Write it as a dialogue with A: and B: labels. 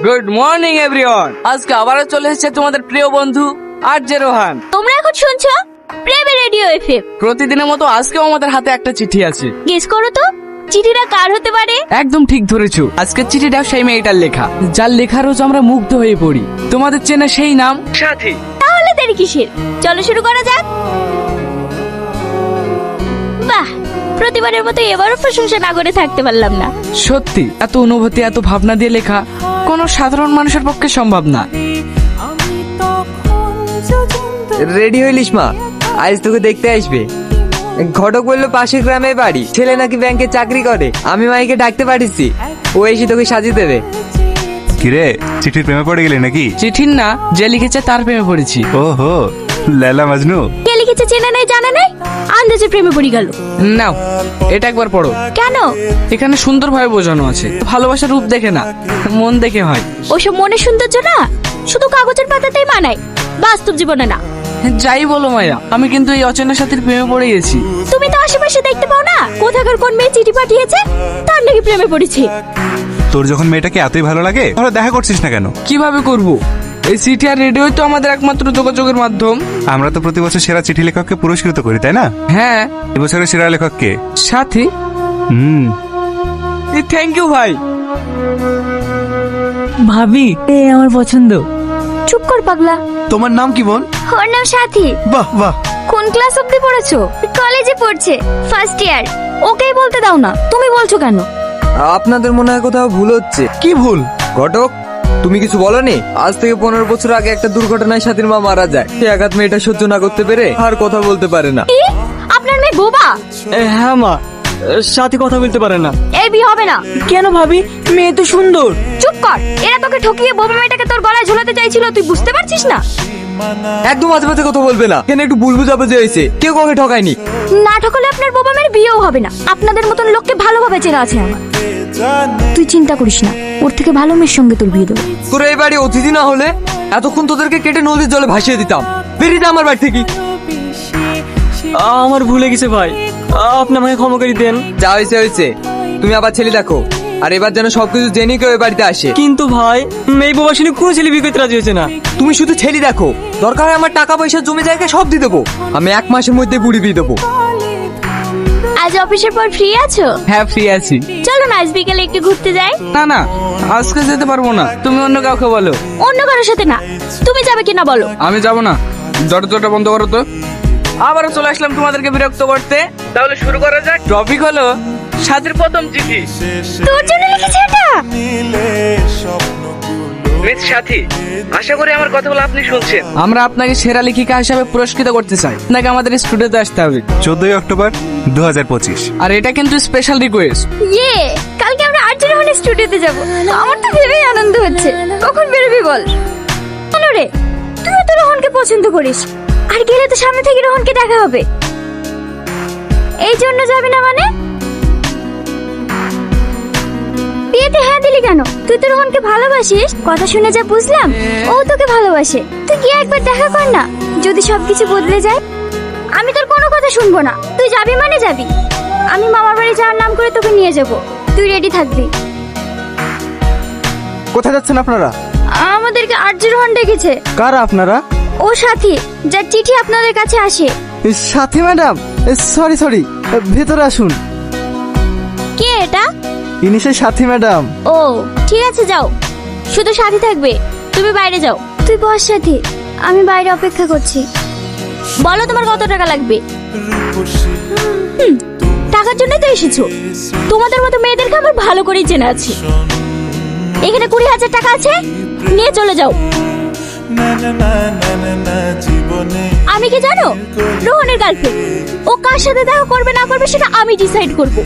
A: Good morning everyone. আজকে আবারও চলে এসেছে তোমাদের প্রিয় বন্ধু আরজে রোহান।
B: তোমরা এখন শুনছো প্রেমে রেডিও এফএম।
A: প্রতিদিনের মতো আজকেও আমাদের হাতে একটা চিঠি আছে।
B: গেস করো তো চিঠিটা কার হতে পারে?
A: একদম ঠিক ধরেছো, আজকের চিঠিটা সেই মেয়েটার লেখা, যার লেখা রোজ আমরা মুগ্ধ হয়ে পড়ি। তোমাদের চেনা সেই নাম সাথী।
B: তাহলে দেরি কিসের, চলো শুরু করা যাক। বাহ, প্রতিবারের মতো এবারও প্রশংসা না করে থাকতে পারলাম না।
A: সত্যি এত অনুভূতি, এত ভাবনা দিয়ে লেখা কোনো সাধারণ মানুষের পক্ষে সম্ভব না।
C: রেডি হইলিস মা? আজ তোকে দেখতে আসবে। ঘটক বললো পাশের গ্রামে বাড়ি, ছেলে নাকি ব্যাংকে চাকরি করে। আমি মাইকে ডাকতে পারিছি, ও এসে তোকে সাজিয়ে দেবে।
D: কিরে, চিঠির প্রেমে পড়ে গেলি নাকি?
A: চিঠির না, যে লিখেছে তার প্রেমে পড়েছি।
D: ওহো, লেলা মাজনু।
B: কে লিখেছে চেনা নাই জানা নাই, আন্দাজে প্রেমে পড়ে গেল।
A: নাও এটা একবার পড়ো।
B: কেন?
A: এখানে সুন্দরভাবে বোঝানো আছে, ভালোবাসার রূপ দেখে না, মন দেখে হয়।
B: ওসব মনের সৌন্দর্য না শুধু কাগজের পাতাতেই মানায়, বাস্তব জীবনে না।
A: যাই বলো মায়া, আমি কিন্তু এই অচেনা সাথীর প্রেমে পড়ে গেছি।
B: তুমি তো আশেপাশে দেখতে পাও না কোথাকার কোন মেয়ে চিঠি পাঠিয়েছে, তার নাকি প্রেমে পড়েছে।
D: তোর যখন মেয়েটাকে এতই ভালো লাগে তাহলে দেখা করছিস না কেন?
A: কিভাবে করব? এই চিঠি আর রেডিওই তো আমাদের একমাত্র যোগাযোগের মাধ্যম।
D: আমরা তো প্রতি বছর সেরা চিঠি লেখককে পুরস্কৃত করি, তাই না?
A: হ্যাঁ,
D: এবছরের সেরা লেখককে
A: সাথী। থ্যাংক ইউ ভাই।
E: ভাবি এ আমার পছন্দ।
B: চুপ কর পাগলা।
D: তোমার নাম কি বোন?
B: ওর নাম সাথী।
D: বাহ বাহ।
B: কোন ক্লাস অবধি পড়েছো? কলেজে পড়ছে, ফার্স্ট ইয়ার। ওকেই বলতে দাও না, তুমি বলছো কেন?
C: আপনাদের মনে হয় কোথাও ভুল হচ্ছে।
D: কি ভুল?
C: ঘটক, তুমি কিছু বলনি? আজ থেকে 15 বছর আগে একটা দুর্ঘটনায় সাথীর মা মারা যায়। সে আঘাত মেয়েটা সহ্য না করতে পেরে আর কথা বলতে পারে না।
B: কি? আপনার মেয়ে বোবা?
E: হ্যাঁ মা, সাথে কথা বলতে পারে না।
B: এই বিয়ে হবে না।
E: কেন ভাবি, মেয়ে তো সুন্দর।
B: চুপ কর, এরা তোকে ঠকিয়ে বোবা মেয়েটাকে তোর গলায় ঝুলাতে চাইছিল, তুই বুঝতে পারছিস না?
C: একদম মাঝে মাঝে কথা বলবে না। কেন একটু ভুল বুঝাবুঝি হয়েছে, কেউ কাউকে ঠকায়নি।
B: না ঠকলে আপনার বোবা মেয়ের বিয়েও হবে না। আপনাদের মতন লোককে ভালোভাবে চেনা আছে আমার। তুই চিন্তা করিস না, ওর থেকে ভালো মেয়ের সঙ্গে তোর বিয়ে দেবো।
C: তোর এই বাড়ি অতিথি না হলে এতক্ষণ তোদেরকে কেটে নদীর জলে ভাসিয়ে দিতাম। বেরিয়ে যা আমার বাড়ি থেকে।
E: আমার ভুলে গেছে ভাই, আপনি আমাকে ক্ষমা করে দেন।
C: যা হয়েছে হয়েছে, তুমি আবার ছেলে দেখো। আর এবার যেন সবকিছু জেনে কেউ এই বাড়িতে আসে।
E: কিন্তু ভাই, মেয়ে বাবা শুনে কোনো ছেলে বিয়ে করতে রাজি হয়েছে না।
C: তুমি শুধু ছেলে দেখো, দরকার হয় আমার টাকা পয়সা জমি জায়গা সব দিয়ে দেবো। আমি 1 মাসের মধ্যে বুড়ি দিয়ে দেবো।
B: আজ অফিসের পর ফ্রি আছো?
A: হ্যাঁ, ফ্রি আছি।
B: চলো না আজ বিকেলে একটু ঘুরতে যাই।
A: না না, আজকে যেতে পারবো না, তুমি অন্য কাউকে বলো।
B: অন্য কারোর সাথে না, তুমি যাবে কিনা বলো।
A: আমি যাব না। দরজাটা বন্ধ করো তো। আবারও চলে আসলাম তোমাদেরকে বিরক্ত করতে। তাহলে শুরু করা যাক। টপিক হলো সাথীর প্রথম চিঠি।
B: তোর জন্য লিখেছি এটা।
A: মিস সাথী, আশা করি আমার কথাগুলো আপনি শুনছেন। আমরা আপনাকে সেরা লেখিকা হিসাবে পুরস্কৃত করতে চাই। আপনাকে আমাদের স্টুডিওতে আসতে হবে
D: 14 অক্টোবর 2025।
A: আর এটা কিন্তু স্পেশাল রিকোয়েস্ট।
B: ইয়ে, কালকে আমরা আর্জেন্ট রোহনের স্টুডিওতে যাব। আমার তো ভেবেই আনন্দ হচ্ছে। কখন বেরোবি বল? কেন রে, তুই তো রোহনকে পছন্দ করিস, আর গেলে তো সামনে থেকে রোহনকে দেখা হবে। এই জন্য যাবি না মানে? বিয়েতে হ্যাঁ দিলি কেন? তুই তো রোহনকে ভালোবাসিস, কথা শুনে যা বুঝলাম ও তোকে ভালোবাসে। তুই গিয়ে একবার দেখা কর না, যদি সবকিছু বদলে যায়। আমি তোর কোনো কথা শুনবো না, তুই যাবি মানে যাবি। আমি মামার বাড়ি যাওয়ার নাম করে তোকে নিয়ে যাব, তুই রেডি থাকবি।
C: কোথায় যাচ্ছেন আপনারা?
B: আমাদেরকে আরজে রোহন ডেকেছে।
C: কারা আপনারা?
B: ও সাথী, যার চিঠি আপনাদের কাছে আসে।
C: সাথী ম্যাডাম, সরি, ভেতরে আসুন।
B: কে এটা?
C: ইনি সেই সাথী ম্যাডাম।
B: ও ঠিক আছে, যাও। শুধু সাথী থাকবে, তুমি বাইরে যাও। তুই বস সাথী, আমি বাইরে অপেক্ষা করছি। বলো তোমার কত টাকা লাগবে? টাকার জন্যই তো এসেছো। তোমাদের মতো মেয়েদেরকে আমার ভালো করেই চেনা আছে। এখানে 20,000 টাকা আছে, নিয়ে চলে যাও। আমি কি জানো? রোহনের গার্লফ্রেন্ড। ও কার সাথে দেখা করবে না করবে সেটা আমি ডিসাইড করব।